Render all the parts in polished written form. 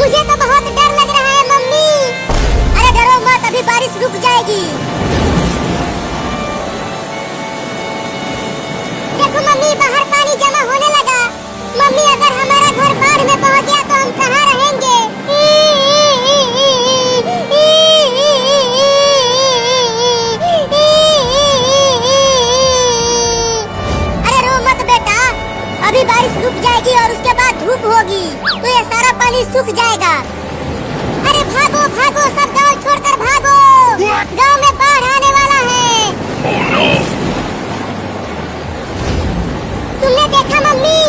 मुझे तो बहुत डर लग रहा है मम्मी। अरे डरो मत, अभी बारिश रुक जाएगी। देखो मम्मी, बाहर पानी जमा होने लगा। मम्मी, अगर हमारा घर बाढ़ में पहुंच गया तो हम कहाँ रहेंगे? अरे रो मत बेटा, अभी बारिश रुक जाएगी और उसके बाद धूप होगी तो ये सारा पानी सूख जाएगा। अरे भागो भागो, सब गांव छोड़कर भागो, गांव में बाढ़ आने वाला है। तुमने देखा मम्मी,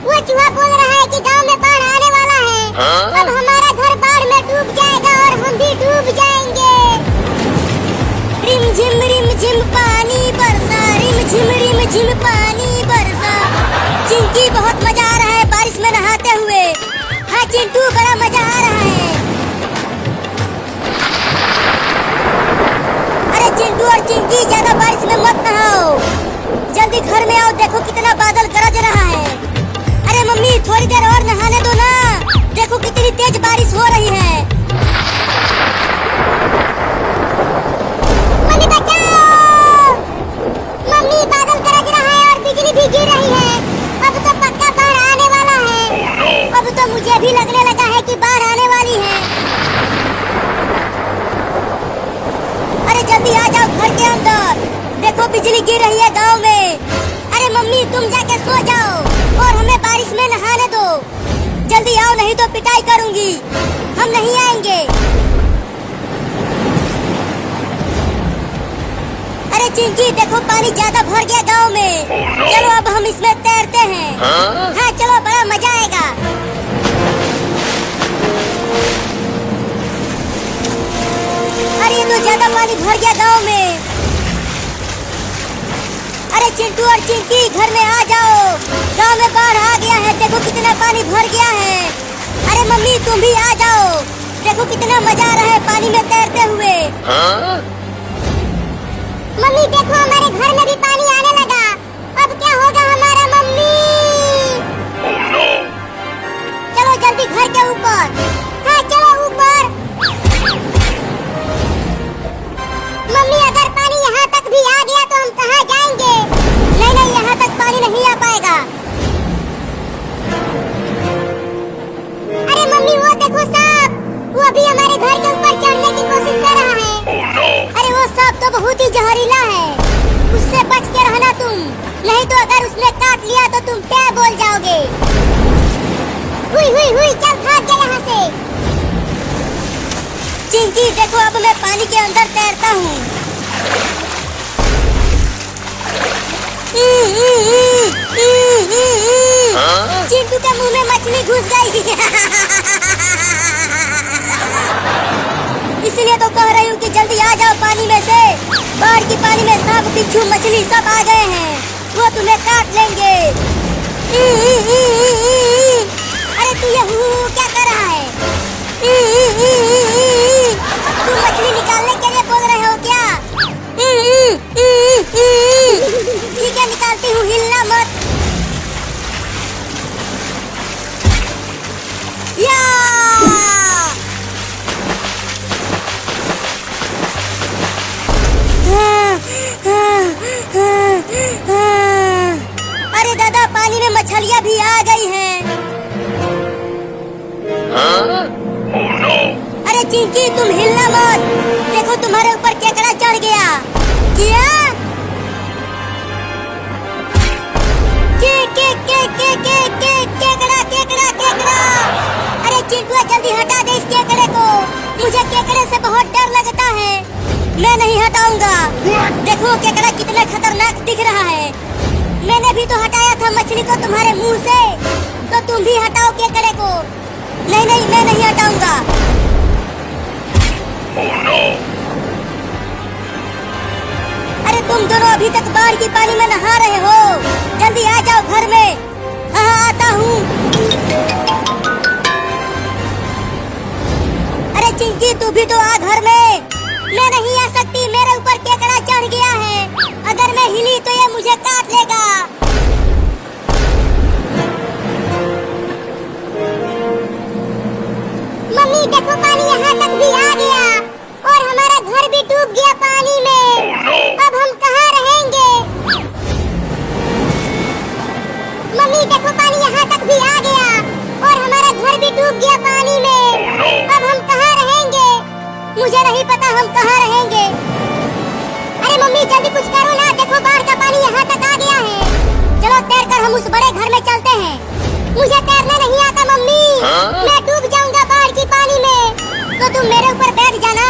वो चूहा बोल रहा है कि गांव में बाढ़ आने वाला है। अब हमारा घर बाढ़ में डूब जाएगा और हम भी डूब जाएंगे। रिम झिम पानी बरसा, रिम झिम पानी बरसा। चिंकी, बहुत मजा आ रहा है बारिश में नहाते हुए। हाँ चिंटू, बड़ा मजा आ रहा है। अरे चिंटू और चिंकी, ज्यादा बारिश में मत नहाओ, जल्दी घर में आओ। देखो कितना बादल गरज रहा है। अरे मम्मी, थोड़ी देर और नहाने दो ना, देखो कितनी तेज बारिश हो रही है। मम्मी बचाओ, मम्मी बादल गरज रहा है और बिजली भी गिर रही है। अब तो पक्का बाढ़ आने वाला है। अब तो मुझे भी लगने लगा है कि बाढ़ आने वाली है। अरे जल्दी आ जाओ घर के अंदर, देखो बिजली गिर रही है गांव में। अरे मम्मी, तुम जाके सो जाओ और हमें बारिश में नहाने दो। जल्दी आओ, नहीं तो पिटाई करूंगी। हम नहीं आएंगे। अरे चिंकी, देखो पानी ज्यादा भर गया गांव में। चलो अब हम इसमें तैरते हैं। हाँ चलो, बड़ा मजा आएगा। अरे ये तो ज्यादा पानी भर गया गांव में। अरे चिंटू और चिंकी, घर में आ जाओ, गांव में बाढ़ आ गया है। देखो कितना पानी भर गया है। अरे मम्मी, तुम भी आ जाओ, देखो कितना मजा आ रहा है पानी में तैरते हुए। मम्मी देखो, हमारे घर में भी पानी आने लगा। अब क्या होगा हमारा मम्मी? चलो जल्दी घर के ऊपर। हाँ चलो ऊपर। मम्मी, अगर पानी यहाँ तक भी आ गया तो हम कहाँ जाएंगे? नहीं नहीं, यहाँ तक पानी नहीं आ पाएगा। अरे मम्मी, वो देखो सांप, वो भी हमारे घर के ऊपर चढ़ने की कोशिश कर रहा है। अरे वो सांप तो बहुत ही जहरीला है, उससे बच के रहना तुम, नहीं तो अगर उसने काट लिया तो तुम क्या बोल जाओगे। हुई, चल भाग जा यहाँ से। चिंकी देखो, अब मैं पानी के अंदर तैरता हूँ। चिंटू के मुंह में मछली घुस गई। इसलिए तो कह रही हूँ कि जल्दी आ जाओ पानी में से। बाढ़ की पानी में सांप, बिच्छू, मछली सब आ गए हैं, वो तुम्हें काट लेंगे। अरे तू ये क्या कर रहा है? तुम मछली निकालने के लिए बोल रहे हो क्या? ठीक है, निकालती हूँ, हिलना मत। या! अरे दादा, पानी में मछलियाँ भी आ गई हैं। अरे चिंकी, तुम हिलना मत, देखो तुम्हारे ऊपर केकड़ा चढ़ गया। क्या? केकड़ा। अरे चिंटू, जल्दी हटा दे इस केकड़े को, मुझे केकड़े से बहुत डर लगता है। मैं नहीं हटाऊंगा। देखो केकड़ा कितना खतरनाक दिख रहा है। मैंने भी तो हटाया था मछली को तुम्हारे मुंह से, तो तुम भी हटाओ केकड़े को। नहीं, मैं नहीं हटाऊंगा। अरे तुम दोनों अभी तक बाढ़ की पानी में नहा रहे हो, जल्दी आ जाओ घर में। हाँ आता हूँ। अरे चिंकी, तू भी तो आ घर में। मैं नहीं आ सकती, मेरे ऊपर केकड़ा चढ़ गया है। अगर मैं हिली तो ये मुझे काट लेगा। मुझे नहीं पता हम कहाँ रहेंगे। अरे मम्मी जल्दी कुछ करो ना, देखो बाढ़ का पानी यहाँ तक आ गया है। चलो तैर कर हम उस बड़े घर में चलते हैं। मुझे तैरना नहीं आता मम्मी, मैं डूब जाऊंगा बाढ़ की पानी में। तो तुम मेरे ऊपर बैठ जाना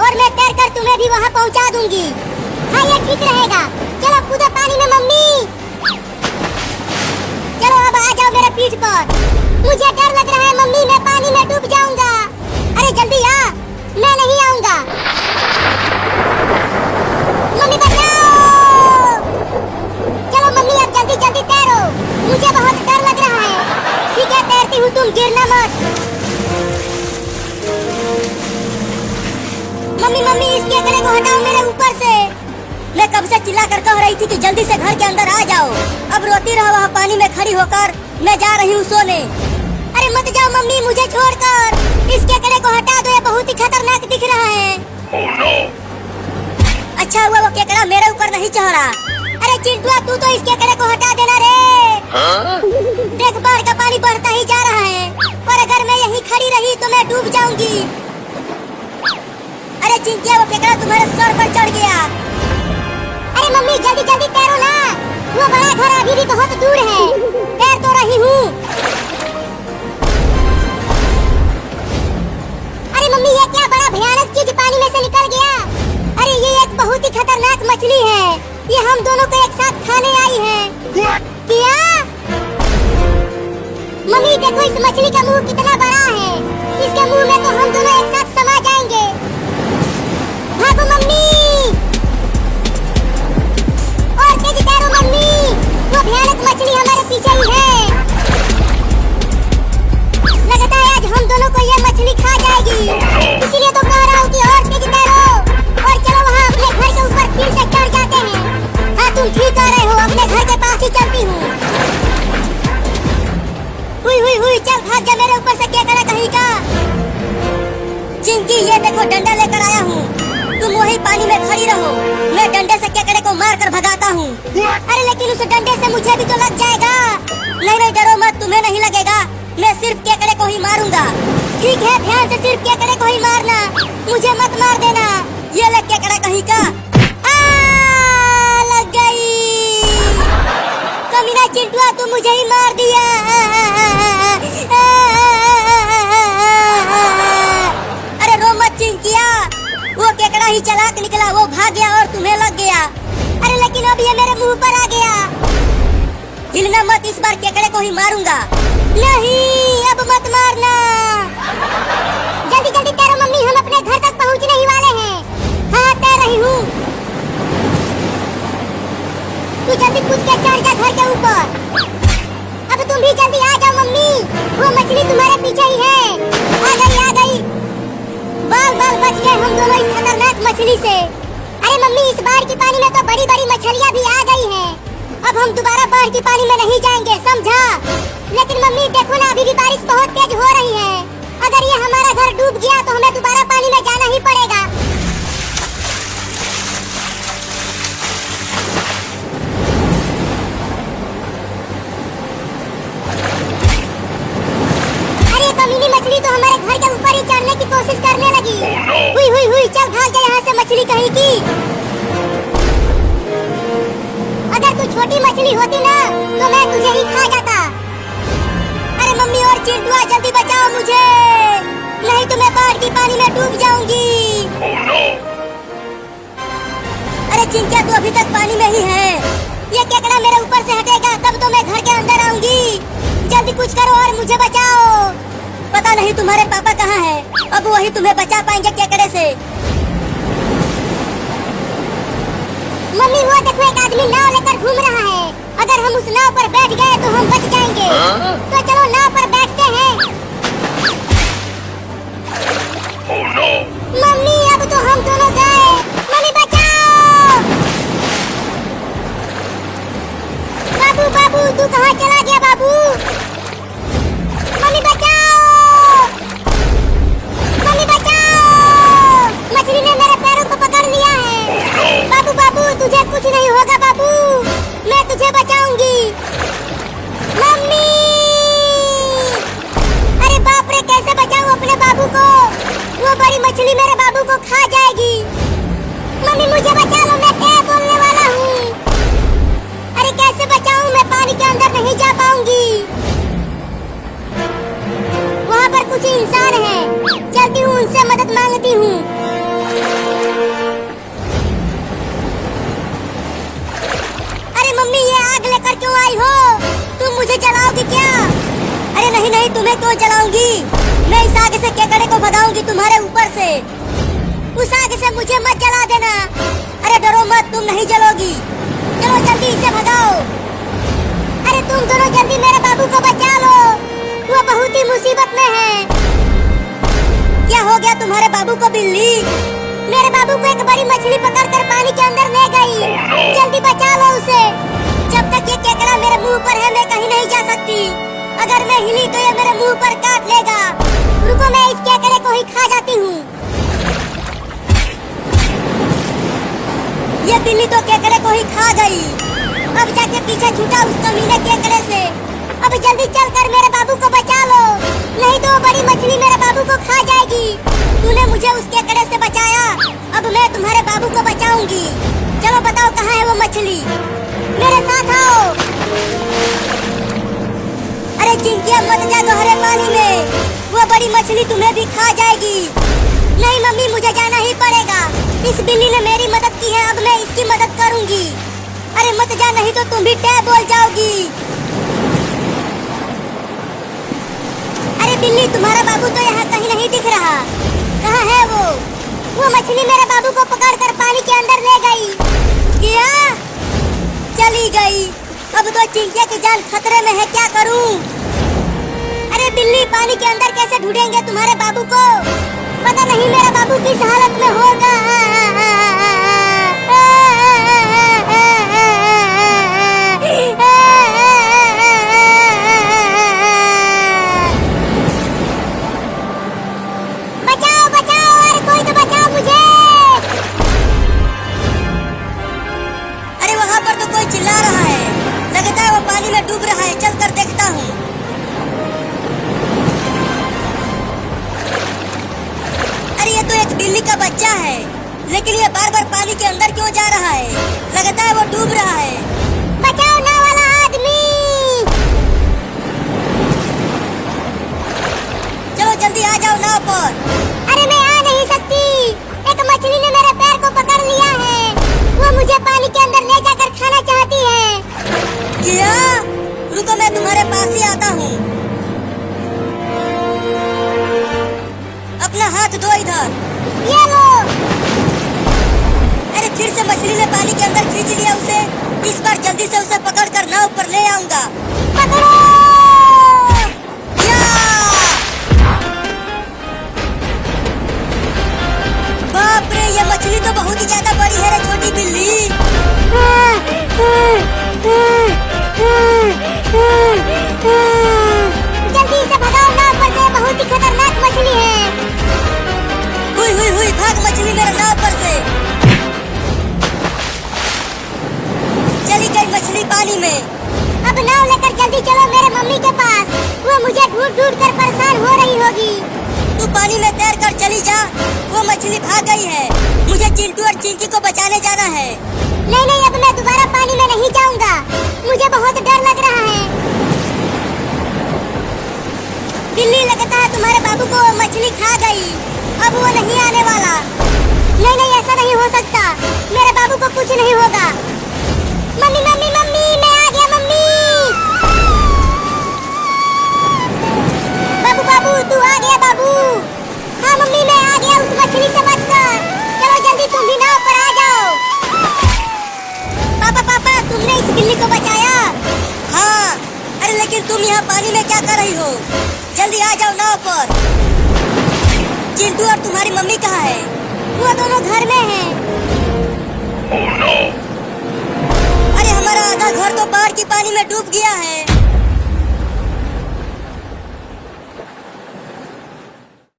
और मैं तैर कर तुम्हें भी वहाँ पहुँचा दूंगी। हाँ ये ठीक रहेगा। चलो कूदो पानी में मम्मी। चलो अब आ जाओ मेरे पीठ पर। मुझे डर लग रहा है मम्मी, मैं पानी में डूब जाऊंगा। अरे जल्दी आ, मैं नहीं आऊंगा। मम्मी बचाओ। चलो मम्मी अब जल्दी जल्दी तैरो, मुझे बहुत डर लग रहा है। ठीक है तैरती हूँ, तुम गिरना मत। मम्मी मम्मी इस केकड़े को हटाओ मेरे ऊपर से। मैं कब से चिल्ला कर कह रही थी कि जल्दी से घर के अंदर आ जाओ। अब रोती रहो वहाँ पानी में खड़ी होकर। मैं जा रही हूँ सोने। अरे मत जाओ मम्मी मुझे छोड़कर। इस केकड़े को हटा दो, ये बहुत ही खतरनाक दिख रहा है। Oh no! अच्छा हुआ वो केकड़ा मेरे ऊपर नहीं चढ़ रहा। अरे चिंटुआ तू तो इस केकड़े को हटा देना रे। देख बाढ़ का पानी बढ़ता ही जा रहा है और अगर मैं यहीं खड़ी रही तो मैं डूब जाऊंगी। अरे चिंटिया वो केकड़ा तुम्हारे सर पर चढ़ गया। अरे मम्मी जल्दी जल्दी तैरो ना, वो बड़ा घर अभी भी बहुत दूर है। तैर तो रही हूँ। अरे मम्मी ये क्या बड़ा भयानक चीज पानी में से निकल गया। अरे ये एक बहुत ही खतरनाक मछली है, ये हम दोनों को एक साथ खाने आई है। क्या? मम्मी देखो इस मछली का मुंह कितना बड़ा है, इसके मुंह में तो हम दोनों एक साथ समा जाएंगे। भागो मम्मी, और तेज तैरो मम्मी, वो भयानक मछली हमारे पीछे ही है। लगता है आज हम दोनों को ये मछली खा जाएगी, इसीलिए तो कह रहा हूँ कि और तेज तैरो और चलो वहाँ अपने घर के ऊपर फिर से चढ़ जाते हैं। हाँ तुम ठीक कह रहे हो, अपने घर के पास ही चलती हूँ। हुई चल भाग जा मेरे ऊपर से केकड़ा कहीं का। चिंकी ये देखो डंडा लेकर आया हूँ, तुम वही पानी में खड़ी रहो, मैं डंडे से केकड़े को मार कर भगाता हूँ। अरे लेकिन उस डंडे से मुझे भी तो लग जाएगा। नहीं डरो मत, तुम्हें नहीं लगेगा, मैं सिर्फ केकड़े को ही मारूंगा। ठीक है ध्यान से सिर्फ केकड़े को ही मारना, मुझे मत मार देना। ये ले केकड़ा कहीं का। लग गई। कमीना चिंटुआ तू मुझे ही मार दिया। अरे रो मत चिंकिया, वो केकड़ा ही चालाक निकला, वो भाग गया और तुम्हें लग गया। अरे लेकिन अब ये मेरे मुंह पर आ गया। हिलना मत, इस बार केकड़े को ही मारूंगा। नहीं अब मत मारना। जल्दी जल्दी तैरो मम्मी, हम अपने घर तक पहुंचने ही वाले हैं। हाँ तैर रही हूँ। तू जल्दी कूद के चढ़ जा घर के ऊपर। अब तुम भी जल्दी आ जाओ मम्मी, वो मछली तुम्हारे पीछे ही है। आ गई। बाल बच गए हम दोनों इस खतरनाक मछली से। अरे मम्मी इस बाढ़ की पानी में तो बड़ी बड़ी मछलियाँ भी आ गई हैं। अब हम दोबारा बाढ़ की पानी में नहीं जाएंगे, समझा? लेकिन मम्मी देखो ना अभी भी बारिश बहुत तेज हो रही है। अगर ये हमारा घर डूब गया तो हमें दोबारा पानी में जाना ही पड़ेगा। अरे कमीनी मछली तो हमारे घर के ऊपर ही चढ़ने की कोशिश करने लगी। हुई चल भाग जा यहाँ से मछली कहीं की। अगर तू छोटी मछली होती ना तो मैं तुझे ही खा जाता। अरे मम्मी और चिंटुआ जल्दी बचाओ मुझे, नहीं तो मैं बाढ़ की पानी में डूब जाऊंगी। अरे चिंटिया तू अभी तक पानी में ही है, ये केकड़ा मेरे ऊपर से हटेगा तब तो मैं घर के अंदर आऊंगी। जल्दी कुछ करो और मुझे बचाओ। पता नहीं तुम्हारे पापा कहाँ हैं, अब वही तुम्हें बचा पाएंगे केकड़े से। मम्मी वो देखो एक आदमी नाव लेकर घूम रहा है, अगर हम उस नाव पर बैठ गए तो हम बच जाएंगे। तो चलो नाव पर बैठते हैं। Oh no! मम्मी अब तो हम दोनों गए, मम्मी बचाओ। बाबू तू कहाँ चला गया बाबू? मम्मी बचाओ, मम्मी बचाओ, मछली ने मेरे पैरों को पकड़ लिया है। बाबू तुझे कुछ नहीं होगा बाबू, मैं तुझे बचाऊंगी। मम्मी क्यों आई हो? तुम मुझे जलाओगी क्या? अरे नहीं नहीं, तुम्हें क्यों जलाऊंगी? मैं इस आग से केकड़े को भगाऊंगी तुम्हारे ऊपर से। उस आग से मुझे मत जला देना। अरे डरो मत, तुम नहीं जलोगी। चलो जल्दी इसे भगाओ। अरे तुम दोनों जल्दी मेरे बाबू को बचा लो, वो बहुत ही मुसीबत में है। क्या हो गया तुम्हारे बाबू को बिल्ली? मेरे बाबू को एक बड़ी मछली पकड़कर पानी के अंदर ले गई। जल्दी बचा लो उसे। जब तक ये केकड़ा मेरे मुंह पर है मैं कहीं नहीं जा सकती। अगर मैं हिली तो ये मेरे मुंह पर काट लेगा। रुको, मैं इस केकड़े को ही खा जाती हूँ। ये बिल्ली तो केकड़े को ही खा गई। अब जाके पीछे छूटा उस कमीने केकड़े से। अब जल्दी चलकर मेरे बाबू को बचा लो, नहीं तो वो बड़ी मछली मेरे बाबू को खा जाएगी। तूने मुझे उस केकड़े से बचाया, अब मैं तुम्हारे बाबू को बचाऊंगी। चलो बताओ कहाँ है वो मछली? मेरे साथ आओ। अरे चिंकिया मत जा गहरे पानी में, वो बड़ी मछली तुम्हें भी खा जाएगी। नहीं मम्मी, मुझे जाना ही पड़ेगा। इस बिल्ली ने मेरी मदद की है, अब मैं इसकी मदद करूंगी। अरे मत जा, नहीं तो तुम भी टै बोल जाओगी। अरे बिल्ली, तुम्हारा बाबू तो यहाँ कहीं नहीं दिख रहा। कहाँ है वो? वो मछली मेरे बाबू को पकड़कर पानी के अंदर ले गई। क्या? चली गई। अब तो चिंकिया की जान खतरे में है, क्या करूं? अरे बिल्ली, पानी के अंदर कैसे ढूंढेंगे तुम्हारे बाबू को? पता नहीं मेरा बाबू किस हालत में होगा। बचाओ बचाओ, अरे कोई तो बचाओ मुझे। अरे वहाँ पर तो कोई चिल्ला रहा है, लगता है वो पानी में डूब रहा है। चल कर देखता हूँ। अरे ये तो एक बिल्ली का बच्चा है, लेकिन ये बार बार पानी के अंदर क्यों जा रहा है? लगता है वो डूब रहा है। बचाओ नाव वाला आदमी। चलो जल्दी आ जाओ नाव पर। अरे मैं आ नहीं सकती, एक मछली ने मेरे पैर को पकड़ लिया है। वो मुझे पानी के अंदर ले जाकर खाना चाहती है। क्या? रुको, मैं तुम्हारे पास ही आता हूँ। अपना हाथ दो इधर। ये लो। अरे फिर से मछली ने पानी के अंदर खींच लिया उसे। इस बार जल्दी से उसे पकड़कर नाव पर ले आऊंगा। पकड़ो। या! बाप रे, ये मछली तो बहुत ही ज्यादा बड़ी है रे छोटी बिल्ली। जल्दी से भगाओ नाव पर से, बहुत ही खतरनाक मछली है। हुई हुई हुई, भाग मछली मेरे नाव पर से। चली गई मछली पानी में। अब नाव लेकर जल्दी चलो मेरे मम्मी के पास, वो मुझे ढूंढ ढूंढ कर परेशान हो रही होगी। तू पानी में तैर कर चली जा, वो मछली भाग गई है। मुझे चिंटू और चिंकी को बचाने जाना है। नहीं नहीं, अब मैं दोबारा पानी में नहीं जाऊंगा, मुझे बहुत डर लग रहा है। बिल्ली, लगता है तुम्हारे बाबू को मछली खा गई, अब वो नहीं आने वाला। नहीं नहीं, ऐसा नहीं हो सकता, मेरे बाबू को कुछ नहीं होगा। मम्मी मम्मी मम्मी, मैं आ गया मम्मी। बाबू बाबू, तू आ गया बाबू? हाँ मम्मी, मैं आ गया उस मछली से बचकर। चलो जल्दी तुम भी नाव पर आ जाओ। पापा पापा, तुमने इस बिल्ली को बचाया? हाँ। अरे लेकिन तुम यहाँ पानी में क्या कर रही हो? जल्दी आ जाओ नाव पर। चिंटू और तुम्हारी मम्मी कहाँ है? वो दोनों घर में हैं। Oh no! अरे हमारा आधा घर तो बाढ़ की पानी में डूब गया है।